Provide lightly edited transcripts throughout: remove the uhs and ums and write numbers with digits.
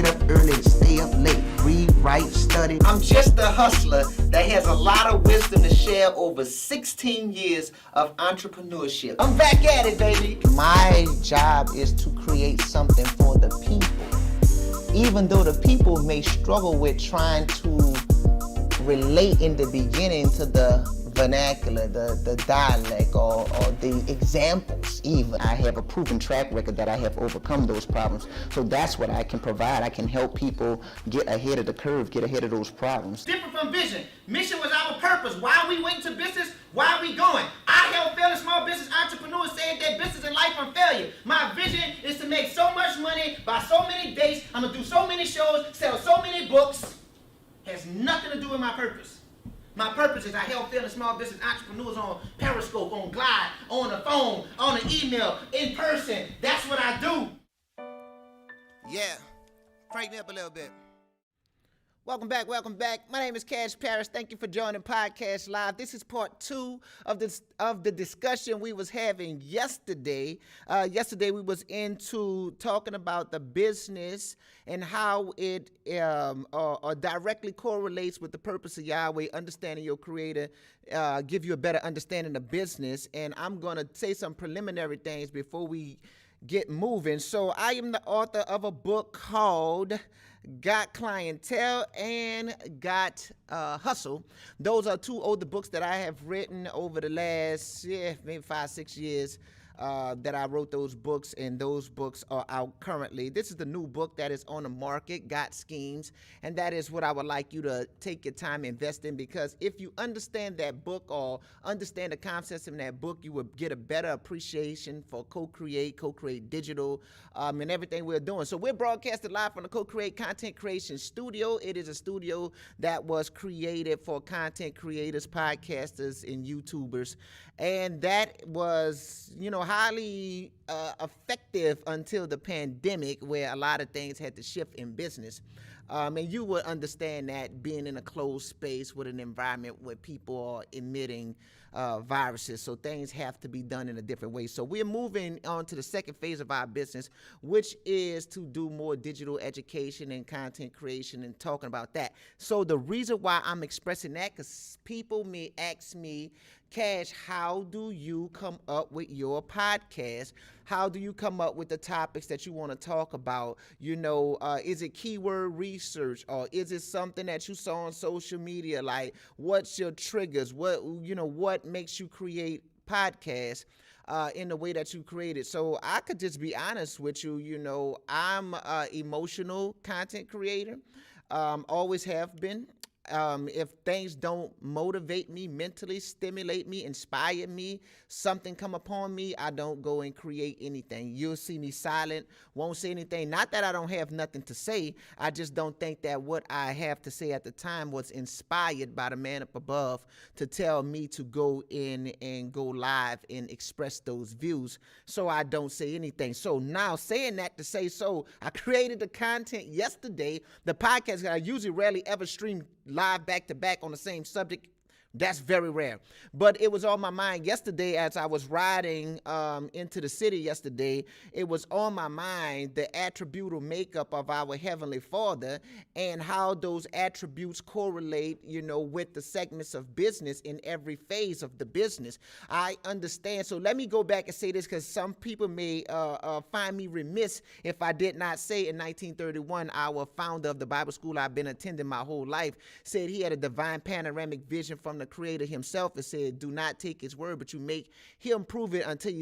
get up early and stay up late. Read, write, study. I'm just a hustler that has a lot of wisdom to share over 16 years of entrepreneurship. I'm back at it, baby. My job is to create something for the people. Even though the people may struggle with trying to relate in the beginning to the vernacular, the dialect, or the examples even. I have a proven track record that I have overcome those problems. So that's what I can provide. I can help people get ahead of the curve, get ahead of those problems. Different from vision. Mission was our purpose. Why we went to business, why we going. I help failing small business entrepreneurs save their business and life from failure. My vision is to make so much money by so many dates. I'm going to do so many shows, sell so many books. Has nothing to do with my purpose. My purpose is I help failing small business entrepreneurs on Periscope, on Glide, on the phone, on the email, in person. That's what I do. Yeah, crank me up a little bit. Welcome back. My name is Cash Paris. Thank you for joining Podcast Live. This is part 2 of the discussion we was having yesterday. Yesterday we was into talking about the business and how it directly correlates with the purpose of Yahweh, understanding your Creator, give you a better understanding of business. And I'm going to say some preliminary things before we get moving. So I am the author of a book called Got Clientele and Got Hustle. Those are 2 older books that I have written over the last maybe 5-6 years that I wrote those books, and those books are out currently. This is the new book that is on the market, Got Schemes, and that is what I would like you to take your time and invest in, because if you understand that book or understand the concepts in that book, you will get a better appreciation for Co-Create Digital, and everything we're doing. So we're broadcasting live from the Co-Create Content Creation Studio. It is a studio that was created for content creators, podcasters, and YouTubers, and that was, highly effective until the pandemic, where a lot of things had to shift in business. And you would understand that being in a closed space with an environment where people are emitting viruses. So things have to be done in a different way. So we're moving on to the second phase of our business, which is to do more digital education and content creation and talking about that. So the reason why I'm expressing that, because people may ask me, Cash, how do you come up with your podcast? How do you come up with the topics that you want to talk about? Is it keyword research, or is it something that you saw on social media? Like, what's your triggers? What makes you create podcasts in the way that you create it? So I could just be honest with you. I'm an emotional content creator. Always have been. If things don't motivate me, mentally stimulate me, inspire me, something come upon me, I don't go and create anything. You'll see me silent, won't say anything. Not that I don't have nothing to say. I just don't think that what I have to say at the time was inspired by the man up above to tell me to go in and go live and express those views. So I don't say anything. So now, saying that to say, so I created the content yesterday. The podcast, I usually rarely ever stream live back to back on the same subject. That's very rare. But it was on my mind yesterday as I was riding into the city yesterday. It was on my mind, the attributal makeup of our Heavenly Father and how those attributes correlate, with the segments of business in every phase of the business. I understand. So let me go back and say this, because some people may find me remiss if I did not say in 1931, our founder of the Bible school I've been attending my whole life said he had a divine panoramic vision from the Creator himself, and said, do not take his word, but you make him prove it until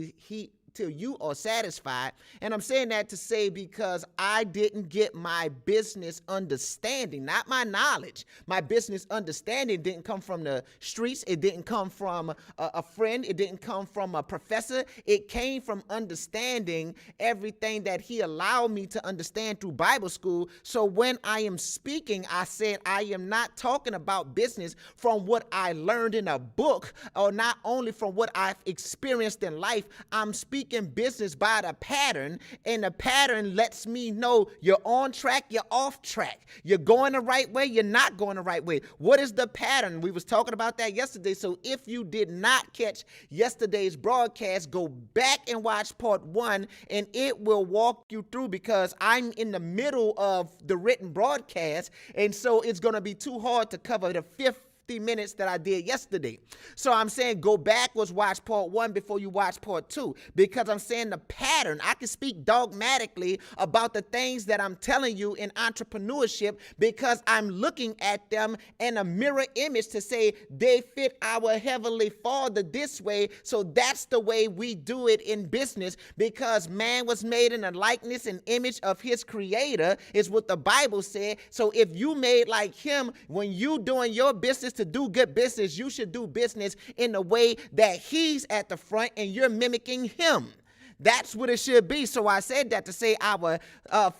you are satisfied. And I'm saying that to say, because I didn't get my business understanding, not my knowledge. My business understanding didn't come from the streets. It didn't come from a friend. It didn't come from a professor. It came from understanding everything that he allowed me to understand through Bible school. So when I am speaking, I said I am not talking about business from what I learned in a book, or not only from what I've experienced in life. I'm speaking speak in business by the pattern, and the pattern lets me know you're on track, you're off track. You're going the right way, you're not going the right way. What is the pattern? We was talking about that yesterday. So if you did not catch yesterday's broadcast, go back and watch part 1, and it will walk you through, because I'm in the middle of the written broadcast, and so it's going to be too hard to cover the 50 minutes that I did yesterday. So I'm saying go backwards, watch part 1 before you watch part 2, because I'm saying the pattern. I can speak dogmatically about the things that I'm telling you in entrepreneurship, because I'm looking at them in a mirror image to say they fit our Heavenly Father this way. So that's the way we do it in business, because man was made in the likeness and image of his creator, is what the Bible said. So if you made like him, when you doing your business to do good business, you should do business in the way that he's at the front and you're mimicking him. That's what it should be. So I said that to say our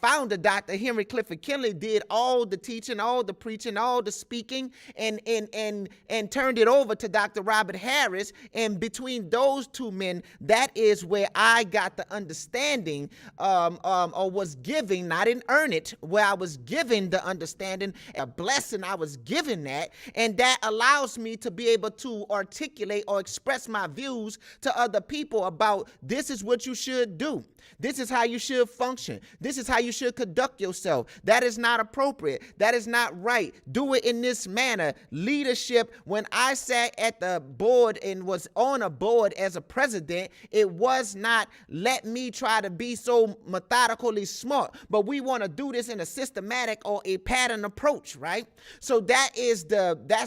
founder, Dr. Henry Clifford Kinley, did all the teaching, all the preaching, all the speaking, and turned it over to Dr. Robert Harris. And between those two men, that is where I got the understanding, or was giving, I didn't earn it, where I was given the understanding, a blessing I was given that, and that allows me to be able to articulate or express my views to other people about this is what you should do. This is how you should function. This is how you should conduct yourself. That is not appropriate. That is not right. Do it in this manner. Leadership, when I sat at the board and was on a board as a president, it was not let me try to be so methodically smart, but we want to do this in a systematic or a pattern approach, right? So that's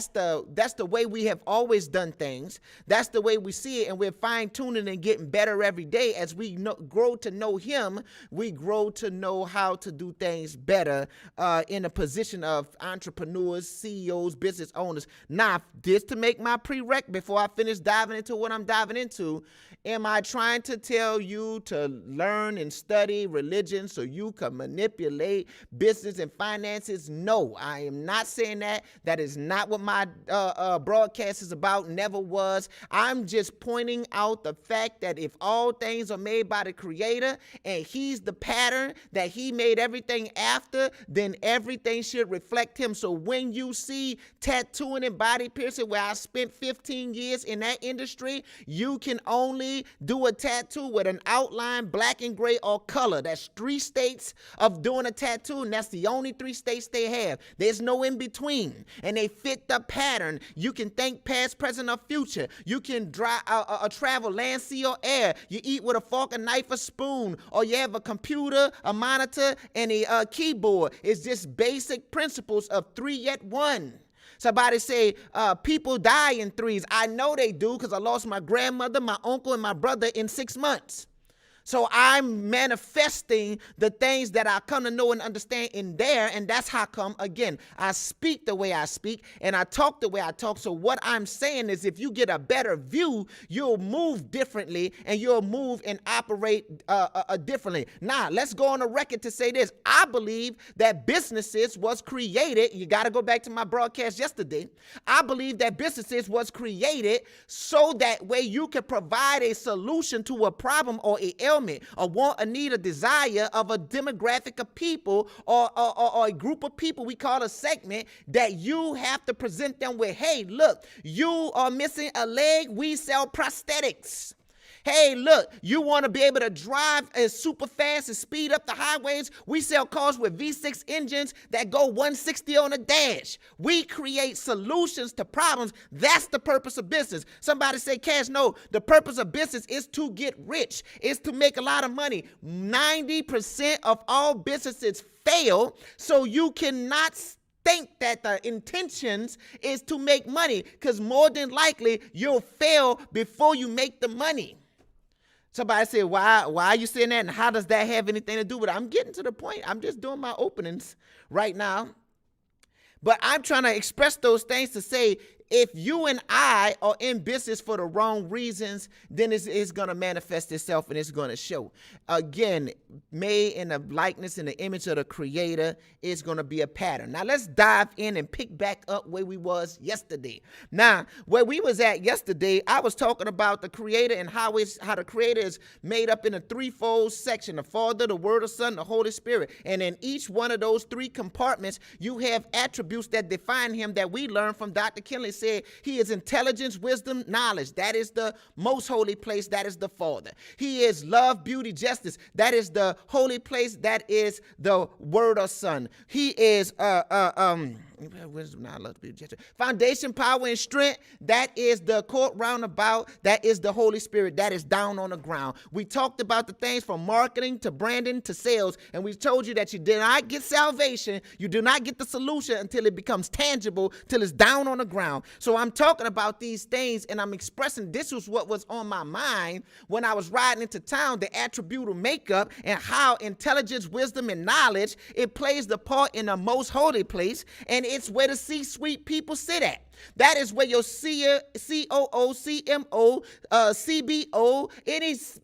the way we have always done things. That's the way we see it, and we're fine-tuning and getting better every day. As we grow to know him, we grow to know how to do things better in a position of entrepreneurs, CEOs, business owners. Now, this to make my prereq before I finish diving into what I'm diving into. Am I trying to tell you to learn and study religion so you can manipulate business and finances? No, I am not saying that. That is not what my broadcast is about. Never was. I'm just pointing out the fact that if all things are made by the Creator and he's the pattern that he made everything after, then everything should reflect him. So when you see tattooing and body piercing, where I spent 15 years in that industry, you can only do a tattoo with an outline, black and gray or color. That's 3 states of doing a tattoo, and that's the only 3 states they have. There's no in between, and they fit the pattern. You can think past, present, or future. You can travel land, sea, or air. You eat with a fork, a knife, a spoon, or you have a computer, a monitor, and a keyboard. It's just basic principles of 3 yet 1. Somebody say, people die in 3s. I know they do, because I lost my grandmother, my uncle, and my brother in 6 months. So I'm manifesting the things that I come to know and understand in there, and that's how come, again, I speak the way I speak, and I talk the way I talk. So what I'm saying is, if you get a better view, you'll move differently, and you'll move and operate differently. Now, let's go on the record to say this. I believe that businesses was created, you got to go back to my broadcast yesterday, I believe that businesses was created so that way you can provide a solution to a problem or a ailment, a want, a need, a desire of a demographic of people or a group of people, we call a segment, that you have to present them with, hey, look, you are missing a leg, we sell prosthetics. Hey, look, you want to be able to drive as super fast and speed up the highways? We sell cars with V6 engines that go 160 on the dash. We create solutions to problems. That's the purpose of business. Somebody say, Cash, no, the purpose of business is to get rich. It's to make a lot of money. 90% of all businesses fail, so you cannot think that the intentions is to make money, because more than likely you'll fail before you make the money. Somebody said, why are you saying that, and how does that have anything to do with it? I'm getting to the point. I'm just doing my openings right now. But I'm trying to express those things to say, if you and I are in business for the wrong reasons, then it's going to manifest itself and it's going to show. Again, made in the likeness and the image of the Creator is going to be a pattern. Now, let's dive in and pick back up where we was yesterday. Now, where we was at yesterday, I was talking about the Creator and how the Creator is made up in a threefold section: the Father, the Word, the Son, the Holy Spirit. And in each one of those three compartments, you have attributes that define him that we learned from Dr. Kinley. Said he is intelligence, wisdom, knowledge. That is the most holy place. That is the Father. He is love, beauty, justice. That is the holy place. That is the Word or Son. He is wisdom, knowledge, beauty, justice. Foundation, power, and strength. That is the court roundabout. That is the Holy Spirit. That is down on the ground. We talked about the things from marketing to branding to sales, and we told you that you did not get salvation. You do not get the solution until it becomes tangible, till it's down on the ground. So I'm talking about these things, and I'm expressing this was what was on my mind when I was riding into town, the attribute of makeup and how intelligence, wisdom, and knowledge, it plays the part in the most holy place, and it's where the C-suite people sit at. That is where your COO, CMO, CBO,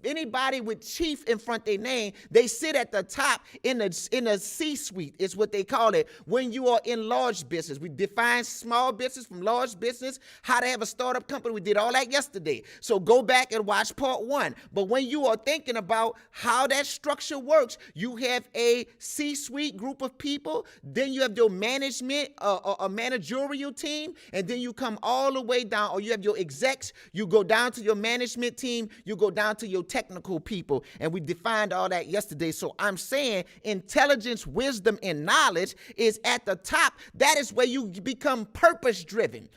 anybody with chief in front of their name, they sit at the top in a C-suite. It's what they call it when you are in large business. We define small business from large business, how to have a startup company. We did all that yesterday. So go back and watch part 1. But when you are thinking about how that structure works, you have a C-suite group of people, then you have your management, a managerial team, and then you come all the way down, or you have your execs, you go down to your management team, you go down to your technical people, and we defined all that yesterday. So I'm saying intelligence, wisdom, and knowledge is at the top. That is where you become purpose-driven.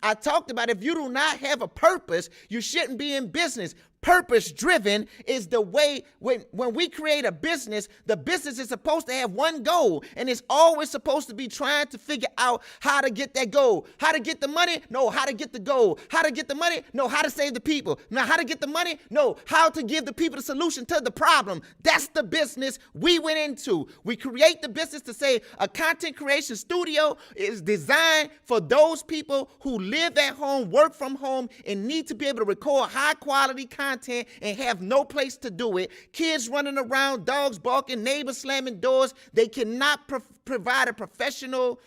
I talked about if you do not have a purpose, you shouldn't be in business. Purpose-driven is the way when we create a business, the business is supposed to have one goal, and it's always supposed to be trying to figure out how to get that goal. How to get the money? No, how to get the goal. How to get the money? No, how to save the people. Now, how to get the money? No, how to give the people the solution to the problem. That's the business we went into. We create the business to say a content creation studio is designed for those people who live at home, work from home, and need to be able to record high-quality content and have no place to do it. Kids running around, dogs barking, neighbors slamming doors. They cannot provide a professional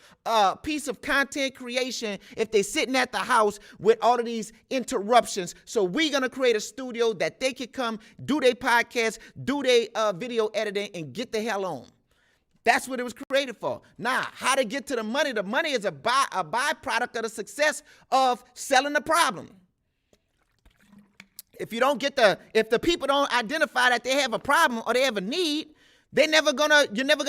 piece of content creation if they're sitting at the house with all of these interruptions. So we're going to create a studio that they can come, do their podcast, do their video editing, and get the hell on. That's what it was created for. Now, how to get to the money? The money is a byproduct of the success of selling the problem. If the people don't identify that they have a problem or they have a need, you're never gonna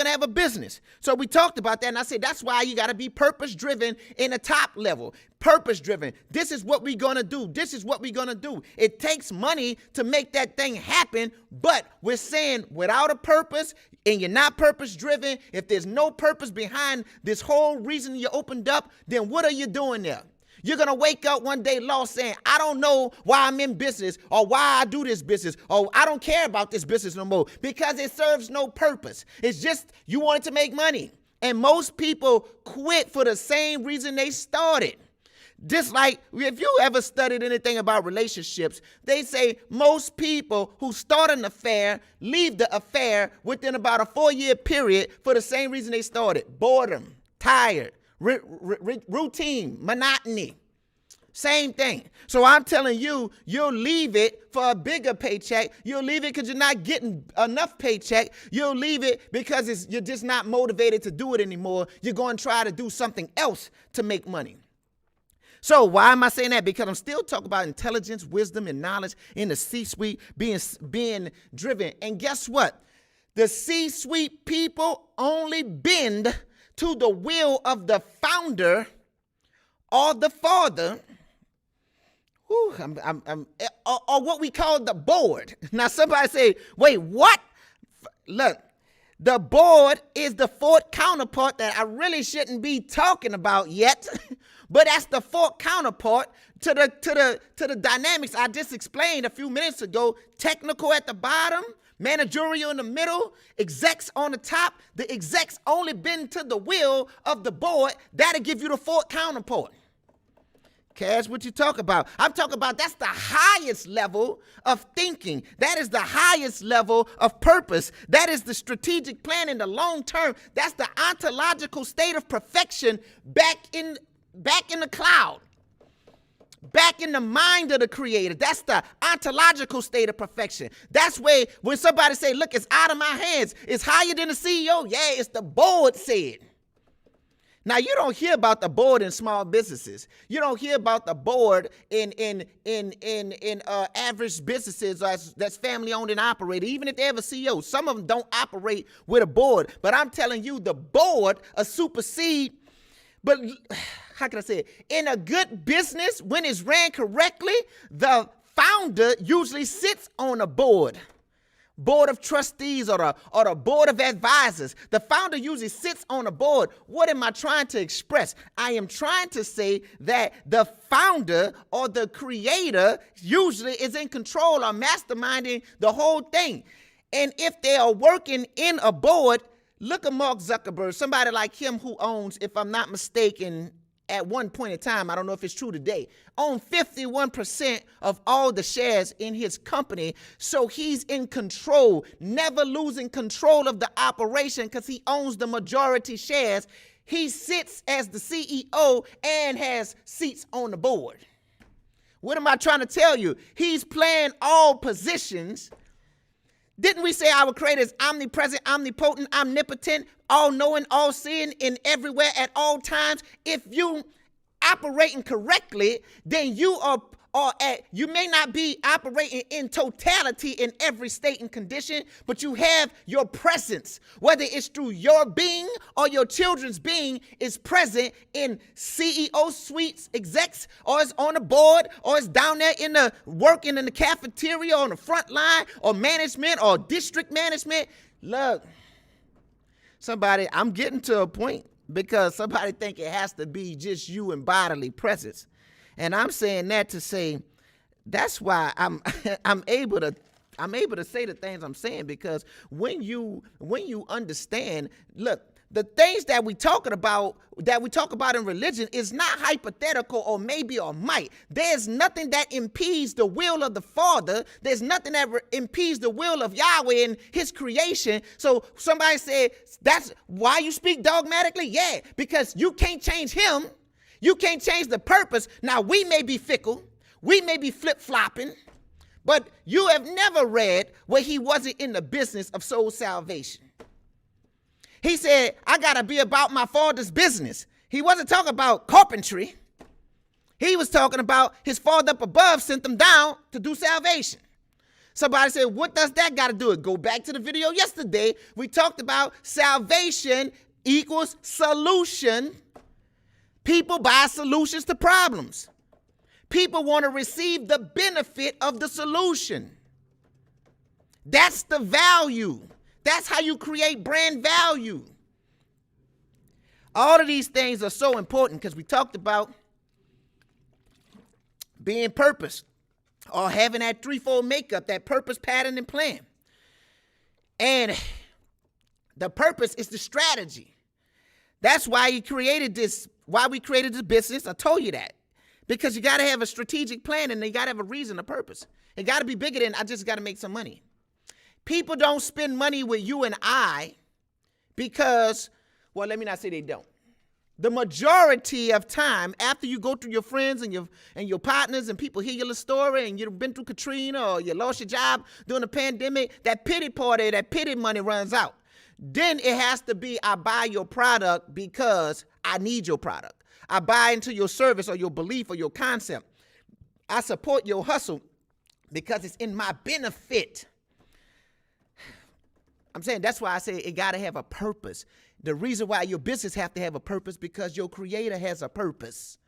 have a business. So we talked about that, and I said that's why you gotta be purpose-driven in the top level. Purpose-driven. This is what we're gonna do. This is what we're gonna do. It takes money to make that thing happen, but we're saying without a purpose, and you're not purpose-driven, if there's no purpose behind this whole reason you opened up, then what are you doing there? You're going to wake up one day lost saying, I don't know why I'm in business or why I do this business or I don't care about this business no more because it serves no purpose. It's just you wanted to make money. And most people quit for the same reason they started. Just like if you ever studied anything about relationships, they say most people who start an affair leave the affair within about a 4-year period for the same reason they started. Boredom, tired. Routine, monotony, same thing. So I'm telling you, you'll leave it for a bigger paycheck. You'll leave it because you're not getting enough paycheck. You'll leave it because you're just not motivated to do it anymore. You're going to try to do something else to make money. So why am I saying that? Because I'm still talking about intelligence, wisdom, and knowledge in the C-suite being driven. And guess what? The C-suite people only bend to the will of the founder or the father, or what we call the board. Now somebody say, wait, what? Look, the board is the fourth counterpart that I really shouldn't be talking about yet, but that's the fourth counterpart to the dynamics I just explained a few minutes ago. Technical at the bottom, managerial in the middle, execs on the top. The execs only bend to the will of the board. That'll give you the fourth counterpart. Cash, what you talk about? I'm talking about that's the highest level of thinking. That is the highest level of purpose. That is the strategic plan in the long term. That's the ontological state of perfection back in the cloud. Back in the mind of the creator. That's the ontological state of perfection. That's where when somebody say, look, it's out of my hands. It's higher than the CEO. Yeah, it's the board said. Now, you don't hear about the board in small businesses. You don't hear about the board in average businesses that's family owned and operated, even if they have a CEO. Some of them don't operate with a board. But I'm telling you, the board supersede. But how can I say it? In a good business, when it's ran correctly, the founder usually sits on a board of trustees or the board of advisors. The founder usually sits on a board. What am I trying to express? I am trying to say that the founder or the creator usually is in control or masterminding the whole thing. And if they are working in a board, look at Mark Zuckerberg, somebody like him who owns, if I'm not mistaken, at one point in time, I don't know if it's true today, owned 51% of all the shares in his company. So he's in control, never losing control of the operation because he owns the majority shares. He sits as the CEO and has seats on the board. What am I trying to tell you? He's playing all positions. Didn't we say our creator is omnipresent, omnipotent, omnipotent, all-knowing, all-seeing, in everywhere at all times? If you operating correctly, then you you may not be operating in totality in every state and condition, but you have your presence, whether it's through your being or your children's being is present in CEO suites, execs, or it's on the board, or it's down there in the working in the cafeteria on the front line, or management or district management. Look, I'm getting to a point because somebody think it has to be just you in bodily presence. And I'm saying that to say that's why I'm able to say the things I'm saying, because when you understand, look, the things that we talk about in religion is not hypothetical or maybe or might. There's nothing that impedes the will of the Father. There's nothing that impedes the will of Yahweh in his creation. So somebody said, that's why you speak dogmatically? Yeah, because you can't change him. You can't change the purpose. Now, we may be fickle. We may be flip-flopping. But you have never read where he wasn't in the business of soul salvation. He said, I got to be about my Father's business. He wasn't talking about carpentry. He was talking about his Father up above sent them down to do salvation. Somebody said, what does that got to do with it? Go back to the video yesterday. We talked about salvation equals solution. People buy solutions to problems. People want to receive the benefit of the solution. That's the value. That's how you create brand value. All of these things are so important because we talked about being purpose or having that threefold makeup, that purpose, pattern, and plan. And the purpose is the strategy. That's why we created this business. I told you that. Because you got to have a strategic plan and you got to have a reason, a purpose. It got to be bigger than I just got to make some money. People don't spend money with you and I because, well, let me not say they don't. The majority of time after you go through your friends and your partners and people hear your little story and you've been through Katrina or you lost your job during the pandemic, that pity party, that pity money runs out. Then it has to be, I buy your product because I need your product. I buy into your service or your belief or your concept. I support your hustle because it's in my benefit. I'm saying that's why I say it got to have a purpose. The reason why your business have to have a purpose because your creator has a purpose.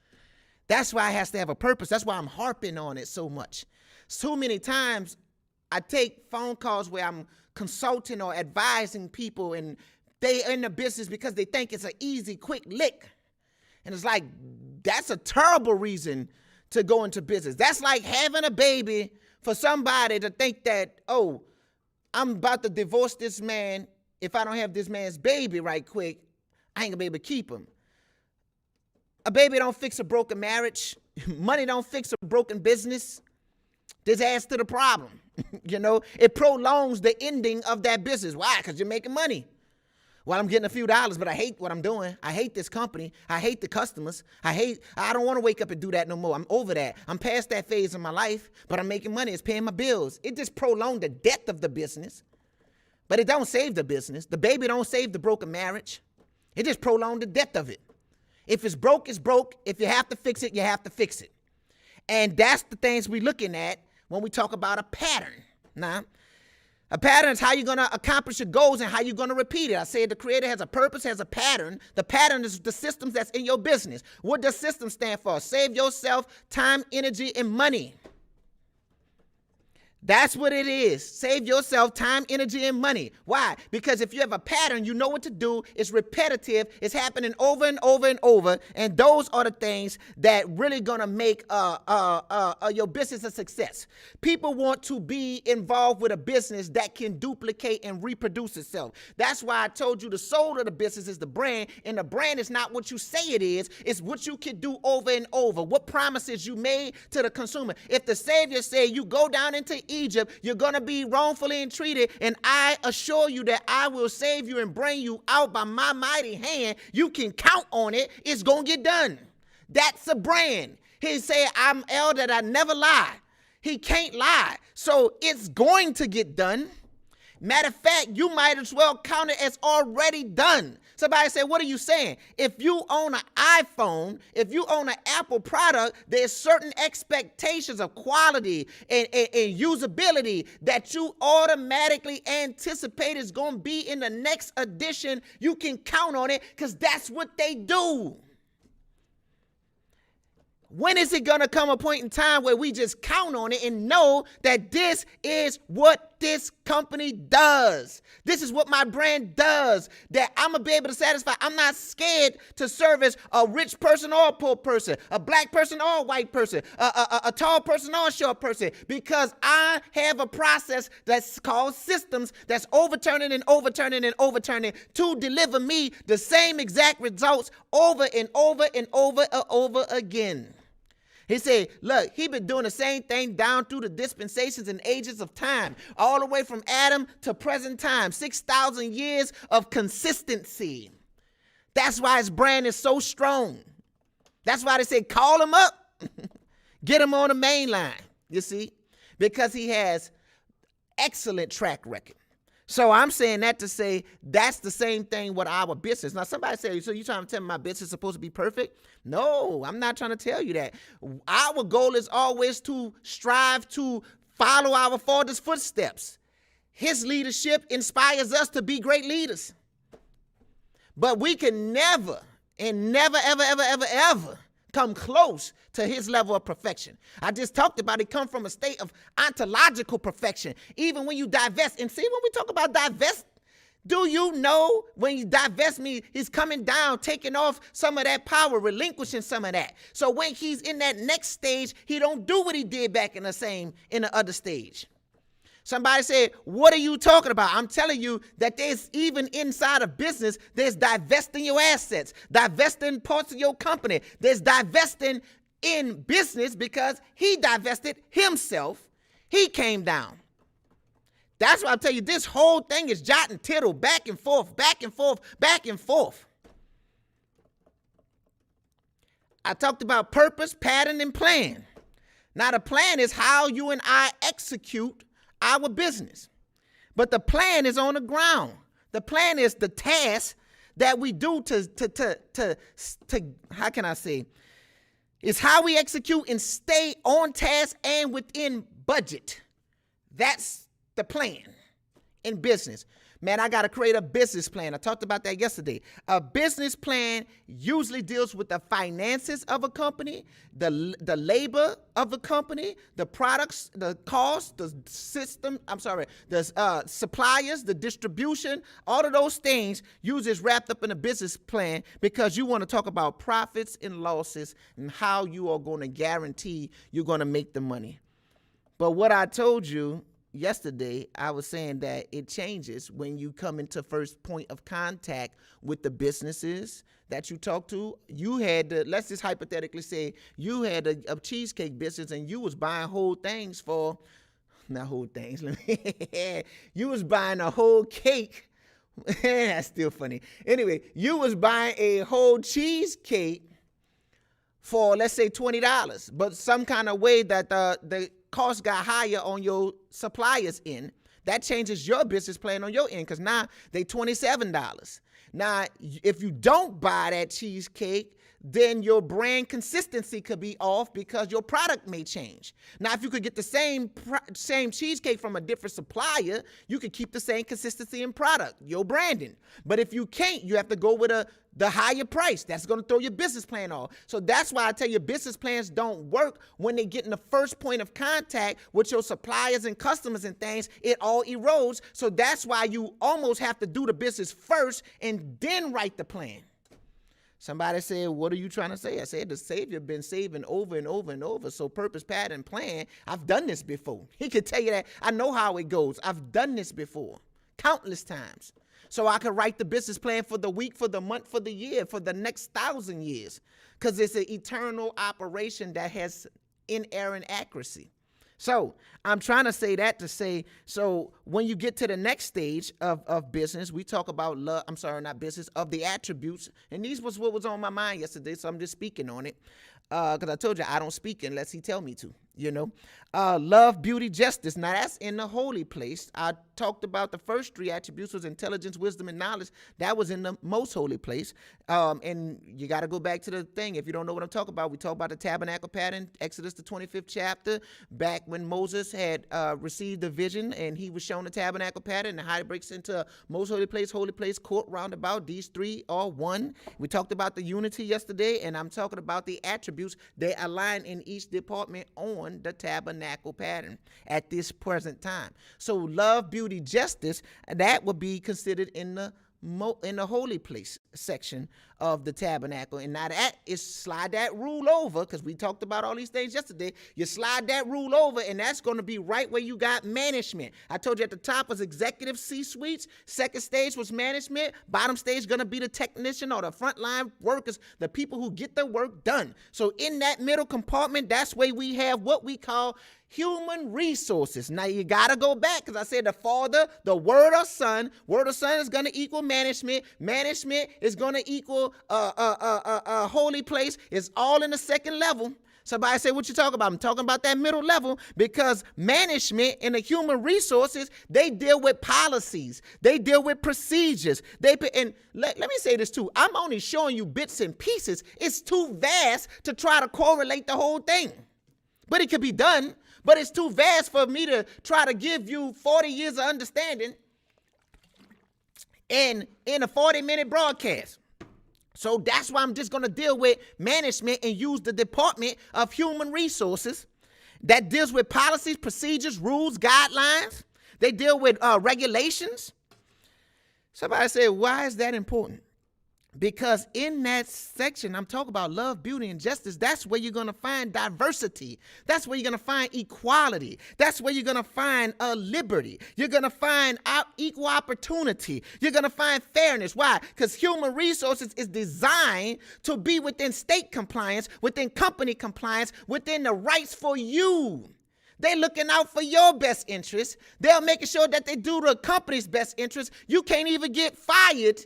That's why it has to have a purpose. That's why I'm harping on it so much. So many times I take phone calls where I'm consulting or advising people and they in the business because they think it's an easy, quick lick. And it's like, that's a terrible reason to go into business. That's like having a baby for somebody to think that, oh, I'm about to divorce this man. If I don't have this man's baby right quick, I ain't gonna be able to keep him. A baby don't fix a broken marriage. Money don't fix a broken business. This adds to the problem. It prolongs the ending of that business. Why? Because you're making money. Well, I'm getting a few dollars, but I hate what I'm doing. I hate this company. I hate the customers. I don't want to wake up and do that no more. I'm over that. I'm past that phase in my life, but I'm making money. It's paying my bills. It just prolonged the death of the business, but it don't save the business. The baby don't save the broken marriage. It just prolonged the death of it. If it's broke, it's broke. If you have to fix it, you have to fix it. And that's the things we're looking at when we talk about a pattern. Now, a pattern is how you're going to accomplish your goals and how you're going to repeat it. I said the creator has a purpose, has a pattern. The pattern is the systems that's in your business. What does system stand for? Save yourself time, energy, and money. That's what it is. Save yourself time, energy, and money. Why? Because if you have a pattern, you know what to do. It's repetitive. It's happening over and over and over. And those are the things that really gonna make your business a success. People want to be involved with a business that can duplicate and reproduce itself. That's why I told you the soul of the business is the brand, and the brand is not what you say it is. It's what you can do over and over. What promises you made to the consumer. If the Savior said you go down into Egypt, you're going to be wrongfully entreated, and I assure you that I will save you and bring you out by my mighty hand. You can count on it. It's going to get done. That's a brand. He said, I'm El that I never lie. He can't lie. So it's going to get done. Matter of fact, you might as well count it as already done. Somebody said, what are you saying? If you own an iPhone, if you own an Apple product, there's certain expectations of quality and usability that you automatically anticipate is going to be in the next edition. You can count on it because that's what they do. When is it going to come a point in time where we just count on it and know that this is what this company does? This is what my brand does, that I'm going to be able to satisfy. I'm not scared to service a rich person or a poor person, a black person or a white person, a tall person or a short person, because I have a process that's called systems that's overturning and overturning and overturning to deliver me the same exact results over and over and over and over again. He said, look, he been doing the same thing down through the dispensations and ages of time, all the way from Adam to present time, 6,000 years of consistency. That's why his brand is so strong. That's why they say, call him up, get him on the main line, you see, because he has excellent track record. So I'm saying that to say that's the same thing with our business. Now, somebody say, so you trying to tell me my business is supposed to be perfect? No, I'm not trying to tell you that. Our goal is always to strive to follow our Father's footsteps. His leadership inspires us to be great leaders. But we can never and never, ever, ever, ever, ever come close to his level of perfection. I just talked about it come from a state of ontological perfection. Even when you divest, and see when we talk about divest, do you know when you divest me, he's coming down, taking off some of that power, relinquishing some of that. So when he's in that next stage, he don't do what he did back in the other stage. Somebody said, what are you talking about? I'm telling you that there's even inside of business, there's divesting your assets, divesting parts of your company. There's divesting in business because he divested himself. He came down. That's why I tell you, this whole thing is jot and tittle, back and forth, back and forth, back and forth. I talked about purpose, pattern, and plan. Now the plan is how you and I execute our business. But the plan is on the ground. The plan is the task that we do to how can I say? It's how we execute and stay on task and within budget. That's the plan in business. Man, I got to create a business plan. I talked about that yesterday. A business plan usually deals with the finances of a company, the labor of a company, the products, the cost, the system, the suppliers, the distribution, all of those things usually is wrapped up in a business plan because you want to talk about profits and losses and how you are going to guarantee you're going to make the money. But what I told you yesterday, I was saying that it changes when you come into first point of contact with the businesses that you talk to. You had to, let's just hypothetically say you had a cheesecake business and you was buying whole things for, not whole things, you was buying a whole cake. That's still funny. Anyway, you was buying a whole cheesecake for, let's say, $20, but some kind of way that the cost got higher on your supplier's end. That changes your business plan on your end, because now they $27. Now, if you don't buy that cheesecake, then your brand consistency could be off because your product may change. Now, if you could get the same cheesecake from a different supplier, you could keep the same consistency in product, your branding. But if you can't, you have to go with the higher price. That's going to throw your business plan off. So that's why I tell you business plans don't work when they get in the first point of contact with your suppliers and customers and things. It all erodes. So that's why you almost have to do the business first and then write the plan. Somebody said, what are you trying to say? I said, the Savior been saving over and over and over. So purpose, pattern, plan. I've done this before. He could tell you that. I know how it goes. I've done this before countless times. So I could write the business plan for the week, for the month, for the year, for the next 1,000 years. Because it's an eternal operation that has inerrant accuracy. So I'm trying to say that to say, so when you get to the next stage of business, we talk about love, not business, of the attributes. And these was what was on my mind yesterday, so I'm just speaking on it. Because I told you I don't speak unless he tell me to, Love, beauty, justice. Now that's in the holy place. I talked about the first three attributes was intelligence, wisdom, and knowledge. That was in the most holy place. And you got to go back to the thing. If you don't know what I'm talking about, we talk about the tabernacle pattern, Exodus, the 25th chapter, back when Moses had received the vision and he was shown the tabernacle pattern and how it breaks into most holy place, court, roundabout. These three are one. We talked about the unity yesterday, and I'm talking about the attributes. They align in each department on the tabernacle pattern at this present time. So love, beauty, justice, that would be considered in the holy place section of the tabernacle. And now that is slide that rule over, because we talked about all these things yesterday. You slide that rule over, and that's going to be right where you got management. I told you at the top was executive C-suites. Second stage was management. Bottom stage going to be the technician or the frontline workers, the people who get the work done. So in that middle compartment, that's where we have what we call human resources. Now you got to go back, because I said the Father, the Word of Son is going to equal management. Management is going to equal a holy place. It's all in the second level. Somebody say, what you talking about? I'm talking about that middle level, because management and the human resources, they deal with policies. They deal with procedures. And let me say this too. I'm only showing you bits and pieces. It's too vast to try to correlate the whole thing. But it could be done. But it's too vast for me to try to give you 40 years of understanding in a 40-minute broadcast. So that's why I'm just going to deal with management and use the Department of Human Resources that deals with policies, procedures, rules, guidelines. They deal with regulations. Somebody said, why is that important? Because in that section, I'm talking about love, beauty, and justice. That's where you're going to find diversity. That's where you're going to find equality. That's where you're going to find liberty. You're going to find equal opportunity. You're going to find fairness. Why? Because human resources is designed to be within state compliance, within company compliance, within the rights for you. They're looking out for your best interest. They're making sure that they do the company's best interest. You can't even get fired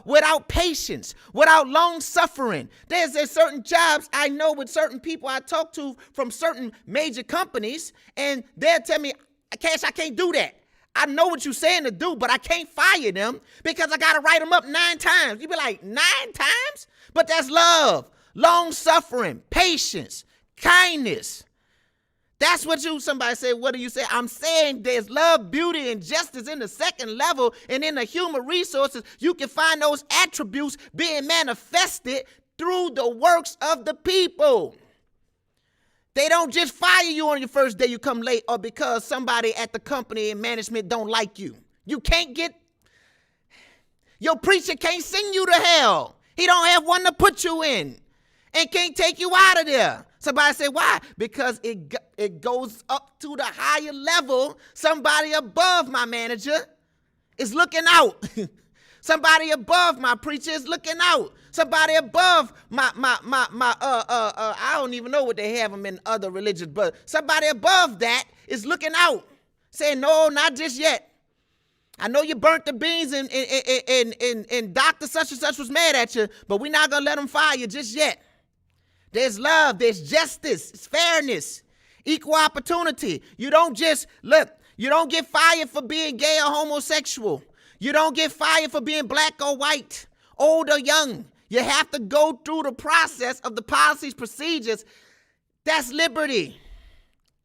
without patience, without long suffering. There's certain jobs I know with certain people I talk to from certain major companies, and they'll tell me, Cash, I can't do that. I know what you're saying to do, but I can't fire them because I got to write them up 9 times. You be like, 9 times? But that's love, long suffering, patience, kindness. That's what somebody said, what do you say? I'm saying there's love, beauty, and justice in the second level, and in the human resources, you can find those attributes being manifested through the works of the people. They don't just fire you on your first day you come late, or because somebody at the company and management don't like you. Your preacher can't sing you to hell. He don't have one to put you in and can't take you out of there. Somebody say, why? Because it goes up to the higher level. Somebody above my manager is looking out. Somebody above my preacher is looking out. Somebody above I don't even know what they have them in other religions, but somebody above that is looking out, saying, no, not just yet. I know you burnt the beans and Dr. Such and Such was mad at you, but we're not going to let them fire you just yet. There's love, there's justice, it's fairness, equal opportunity. You don't just, you don't get fired for being gay or homosexual. You don't get fired for being black or white, old or young. You have to go through the process of the policies, procedures. That's liberty,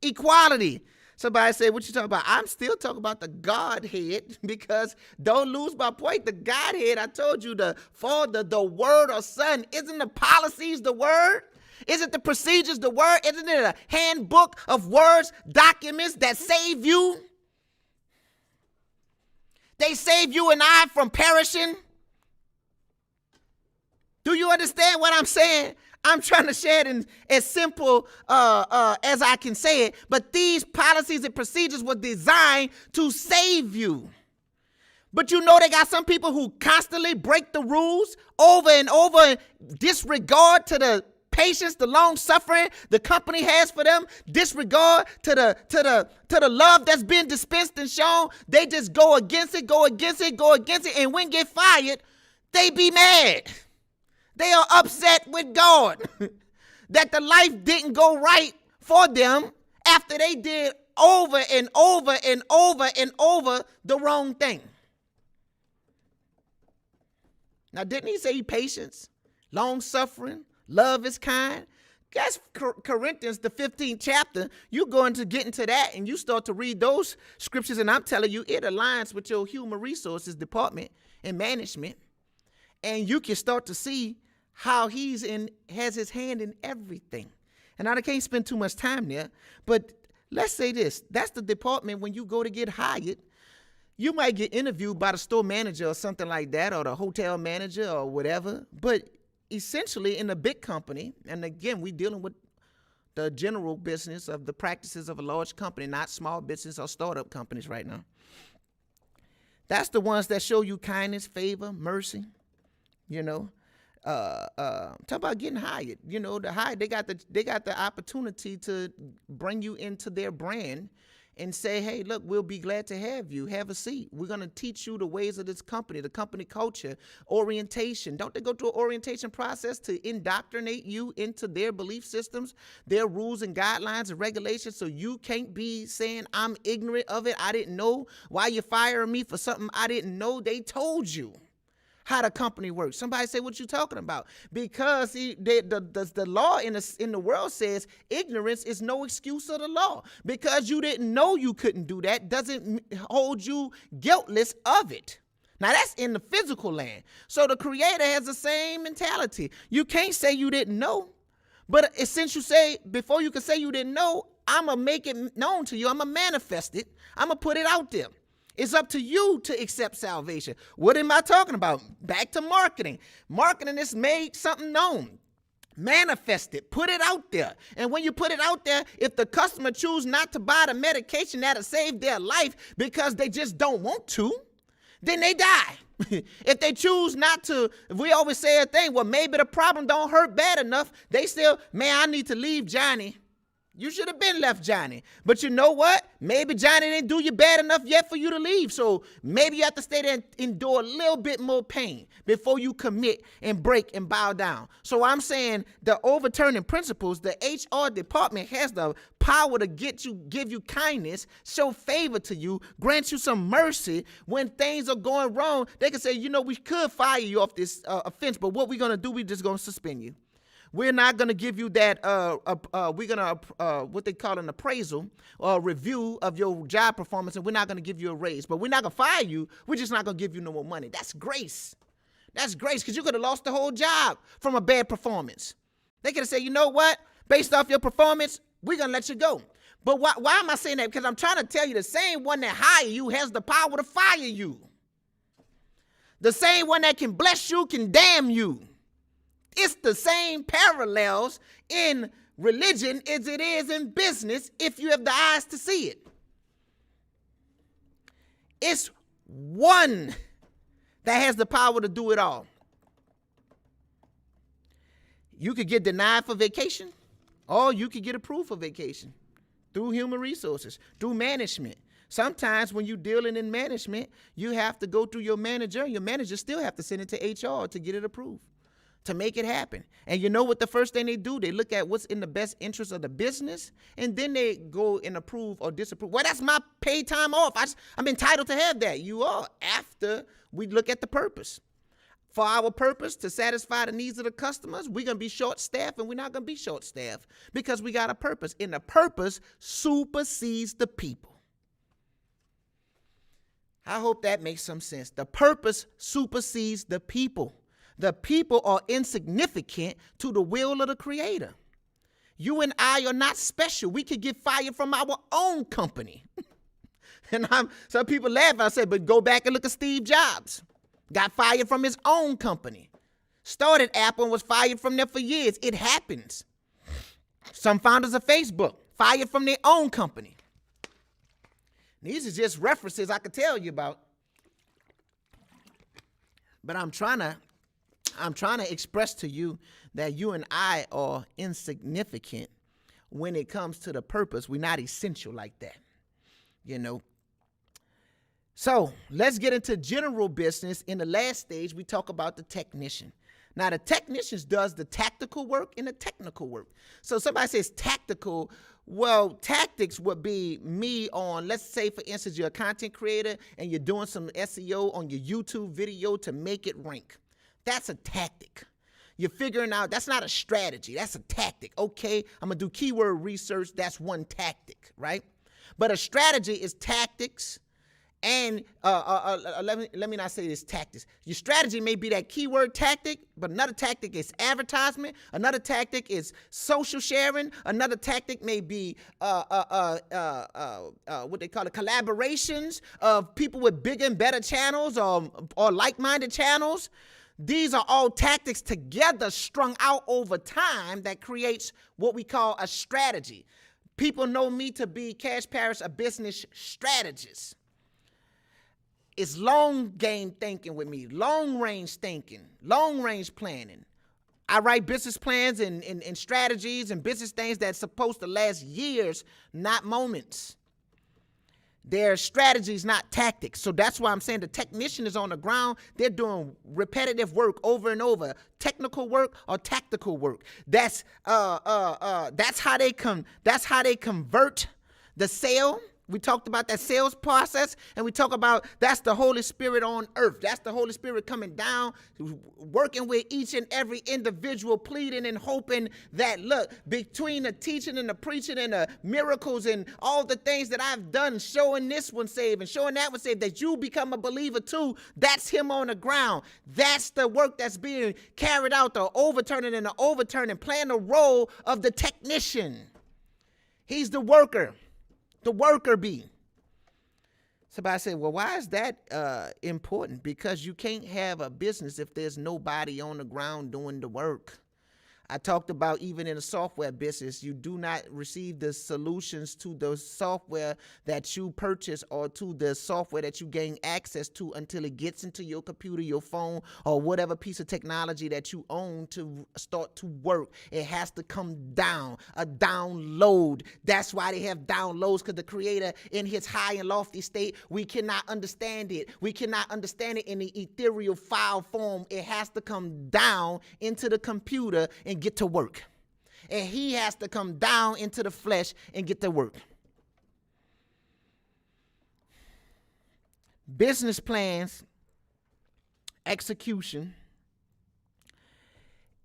equality. Somebody say, what you talking about? I'm still talking about the Godhead, because don't lose my point. The Godhead, I told you, the Father, the Word or Son. Isn't the policies the Word? Isn't the procedures the Word? Isn't it a handbook of words, documents that save you? They save you and I from perishing. Do you understand what I'm saying? I'm trying to share it in as simple as I can say it. But these policies and procedures were designed to save you. But you know they got some people who constantly break the rules over and over, disregard to the patience, the long suffering the company has for them, disregard to the love that's been dispensed and shown. They just go against it, and when get fired, they be mad. They are upset with God that the life didn't go right for them after they did over and over and over and over the wrong thing. Now, didn't he say patience, long suffering, love is kind? That's Corinthians, the 15th chapter. You're going to get into that and you start to read those scriptures, and I'm telling you, it aligns with your human resources department and management. And you can start to see how has his hand in everything. And I can't spend too much time there, but let's say this. That's the department when you go to get hired. You might get interviewed by the store manager or something like that, or the hotel manager or whatever. But essentially in a big company, and again, we're dealing with the general business of the practices of a large company, not small business or startup companies right now. That's the ones that show you kindness, favor, mercy, talk about getting hired. They got the opportunity to bring you into their brand and say, hey, look, we'll be glad to have you. Have a seat. We're going to teach you the ways of this company, the company culture, orientation. Don't they go through an orientation process to indoctrinate you into their belief systems, their rules and guidelines and regulations, so you can't be saying, I'm ignorant of it, I didn't know. Why you firing me for something I didn't know? They told you how the company works. Somebody say, what you talking about? Because the law in the world says ignorance is no excuse of the law. Because you didn't know you couldn't do that doesn't hold you guiltless of it. Now that's in the physical land. So the Creator has the same mentality. You can't say you didn't know, but since you say, before you can say you didn't know, I'm going to make it known to you. I'm going to manifest it. I'm going to put it out there. It's up to you to accept salvation. What am I talking about? Back to marketing. Marketing is made something known. Manifest it. Put it out there. And when you put it out there, if the customer choose not to buy the medication that'll save their life because they just don't want to, then they die. If they choose not to, if we always say a thing, well, maybe the problem don't hurt bad enough, they still, man, I need to leave Johnny. You should have been left Johnny. But you know what? Maybe Johnny didn't do you bad enough yet for you to leave. So maybe you have to stay there and endure a little bit more pain before you commit and break and bow down. So I'm saying the overturning principles, the HR department has the power to give you kindness, show favor to you, grant you some mercy when things are going wrong. They can say, we could fire you off this offense, but what we're going to do, we're just going to suspend you. We're not going to give you that, we're going to, what they call an appraisal or review of your job performance, and we're not going to give you a raise. But we're not going to fire you. We're just not going to give you no more money. That's grace. That's grace, because you could have lost the whole job from a bad performance. They could have said, you know what? Based off your performance, we're going to let you go. But why am I saying that? Because I'm trying to tell you the same one that hired you has the power to fire you. The same one that can bless you can damn you. It's the same parallels in religion as it is in business if you have the eyes to see it. It's one that has the power to do it all. You could get denied for vacation, or you could get approved for vacation through human resources, through management. Sometimes when you're dealing in management, you have to go through your manager, and your manager still have to send it to HR to get it approved, to make it happen. And you know what the first thing they do? They look at what's in the best interest of the business, and then they go and approve or disapprove. Well, that's my paid time off. I'm entitled to have that. You are, after we look at the purpose. For our purpose, to satisfy the needs of the customers, we're going to be short-staffed, and we're not going to be short-staffed because we got a purpose. And the purpose supersedes the people. I hope that makes some sense. The purpose supersedes the people. The people are insignificant to the will of the Creator. You and I are not special. We could get fired from our own company. And some people laugh. I say, but go back and look at Steve Jobs. Got fired from his own company. Started Apple and was fired from there for years. It happens. Some founders of Facebook fired from their own company. These are just references I could tell you about. But I'm trying to express to you that you and I are insignificant when it comes to the purpose. We're not essential like that, you know. So let's get into general business. In the last stage, we talk about the technician. Now, the technician does the tactical work and the technical work. So somebody says tactical. Well, tactics would be me on, let's say, for instance, you're a content creator and you're doing some SEO on your YouTube video to make it rank. That's a tactic. You're figuring out, that's not a strategy. That's a tactic. Okay, I'm going to do keyword research. That's one tactic, right? But a strategy is tactics. And let me not say this tactics. Your strategy may be that keyword tactic, but another tactic is advertisement. Another tactic is social sharing. Another tactic may be what they call it, collaborations of people with bigger and better channels or like-minded channels. These are all tactics together strung out over time that creates what we call a strategy. People know me to be, Cash Paris, a business strategist. It's long game thinking with me, long range thinking, long range planning. I write business plans and strategies and business things that's supposed to last years, not moments. They're strategies, not tactics. So that's why I'm saying the technician is on the ground. They're doing repetitive work over and over, technical work or tactical work. That's how they convert the sale. We talked about that sales process, and we talk about that's the Holy Spirit on earth. That's the Holy Spirit coming down, working with each and every individual, pleading and hoping that, look, between the teaching and the preaching and the miracles and all the things that I've done, showing this one saved and showing that one saved, that you become a believer too. That's him on the ground. That's the work that's being carried out, the overturning and the overturning, playing the role of the technician. He's the worker. The worker bee. Somebody said, well, why is that important? Because you can't have a business if there's nobody on the ground doing the work. I talked about even in a software business, you do not receive the solutions to the software that you purchase or to the software that you gain access to until it gets into your computer, your phone, or whatever piece of technology that you own to start to work. It has to come down, a download. That's why they have downloads, because the Creator in his high and lofty state, we cannot understand it. We cannot understand it in the ethereal file form. It has to come down into the computer and get to work. And he has to come down into the flesh and get to work. Business plans, execution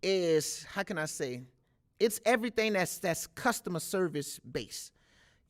is, how can I say, it's everything that's customer service based.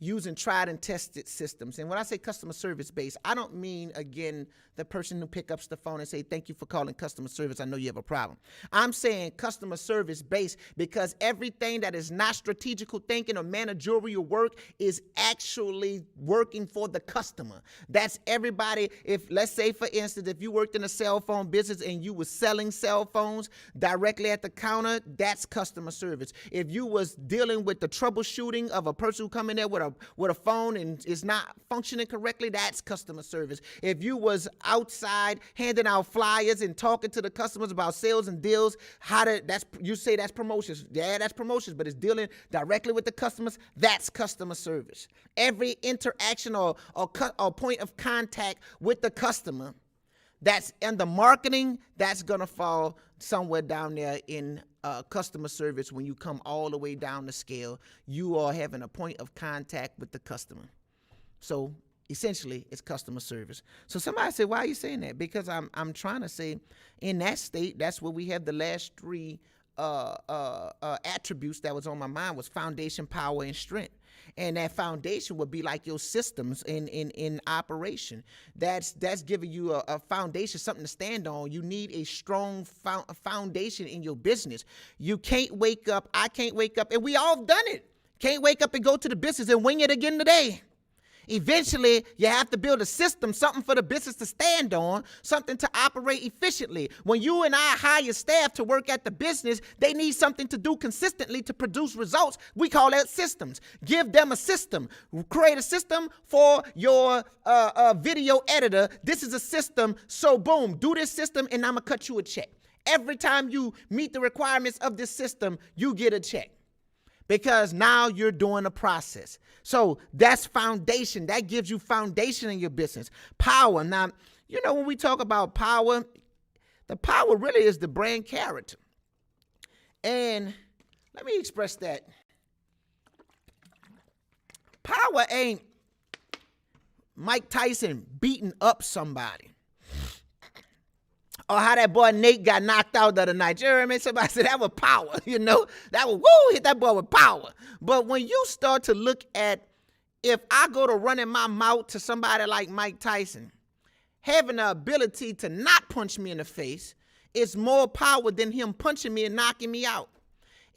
using tried and tested systems. And when I say customer service based, I don't mean, again, the person who picks up the phone and say, thank you for calling customer service. I know you have a problem. I'm saying customer service based because everything that is not strategical thinking or managerial work is actually working for the customer. That's everybody. If, let's say, for instance, if you worked in a cell phone business and you were selling cell phones directly at the counter, that's customer service. If you was dealing with the troubleshooting of a person who come in there with a phone and is not functioning correctly, that's customer service. If you was outside handing out flyers and talking to the customers about sales and deals, you say that's promotions. Yeah, that's promotions, but it's dealing directly with the customers. That's customer service. Every interaction or point of contact with the customer, that's in the marketing, that's gonna fall somewhere down there in customer service. When you come all the way down the scale, you are having a point of contact with the customer. So essentially, it's customer service. So somebody said, why are you saying that? Because I'm trying to say, in that state, that's where we have the last three attributes that was on my mind was foundation, power, and strength. And that foundation would be like your systems in operation. That's giving you a foundation, something to stand on. You need a strong foundation in your business. You can't wake up, I can't wake up, and we all done it. Can't wake up and go to the business and wing it again today. Eventually, you have to build a system, something for the business to stand on, something to operate efficiently. When you and I hire staff to work at the business, they need something to do consistently to produce results. We call that systems. Give them a system. Create a system for your video editor. This is a system, so boom, do this system and I'm going to cut you a check. Every time you meet the requirements of this system, you get a check. Because now you're doing a process. So that's foundation. That gives you foundation in your business. Power. Now, you know, when we talk about power, the power really is the brand character. And let me express that. Power ain't Mike Tyson beating up somebody. Or how that boy Nate got knocked out the other night. You hear me? Somebody said that was power, you know? That was, woo, hit that boy with power. But when you start to look at, if I go to running my mouth to somebody like Mike Tyson, having the ability to not punch me in the face is more power than him punching me and knocking me out.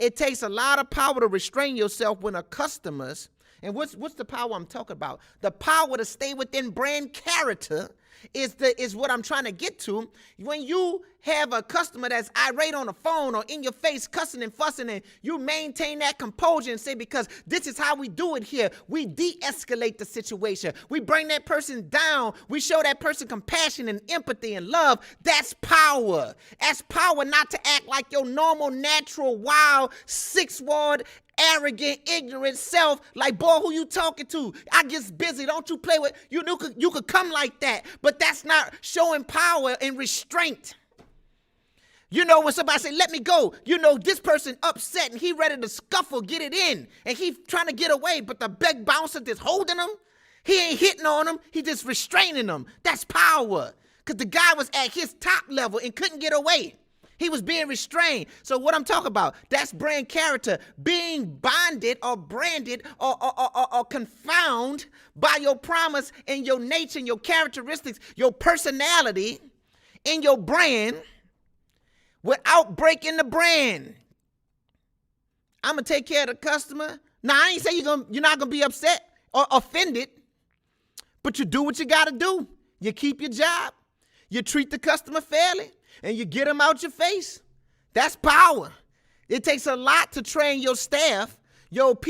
It takes a lot of power to restrain yourself when a customer's, and what's the power I'm talking about? The power to stay within brand character is what I'm trying to get to. When you have a customer that's irate on the phone or in your face cussing and fussing, and you maintain that composure and say, because this is how we do it here, we de-escalate the situation. We bring that person down. We show that person compassion and empathy and love. That's power. That's power not to act like your normal, natural, wild, six-word, arrogant, ignorant self, like, boy, who you talking to? I get busy. Don't you play with, you could come like that, but that's not showing power and restraint. You know, when somebody say, let me go, you know, this person upset and he ready to scuffle, get it in, and he trying to get away, but the big bouncer just holding him, he ain't hitting on him, he just restraining him. That's power, because the guy was at his top level and couldn't get away. He was being restrained. So what I'm talking about, that's brand character. Being bonded or branded or confound by your promise and your nature and your characteristics, your personality and your brand without breaking the brand. I'm going to take care of the customer. Now, I ain't say you're not going to be upset or offended, but you do what you got to do. You keep your job. You treat the customer fairly. And you get them out your face. That's power. It takes a lot to train your staff, your people.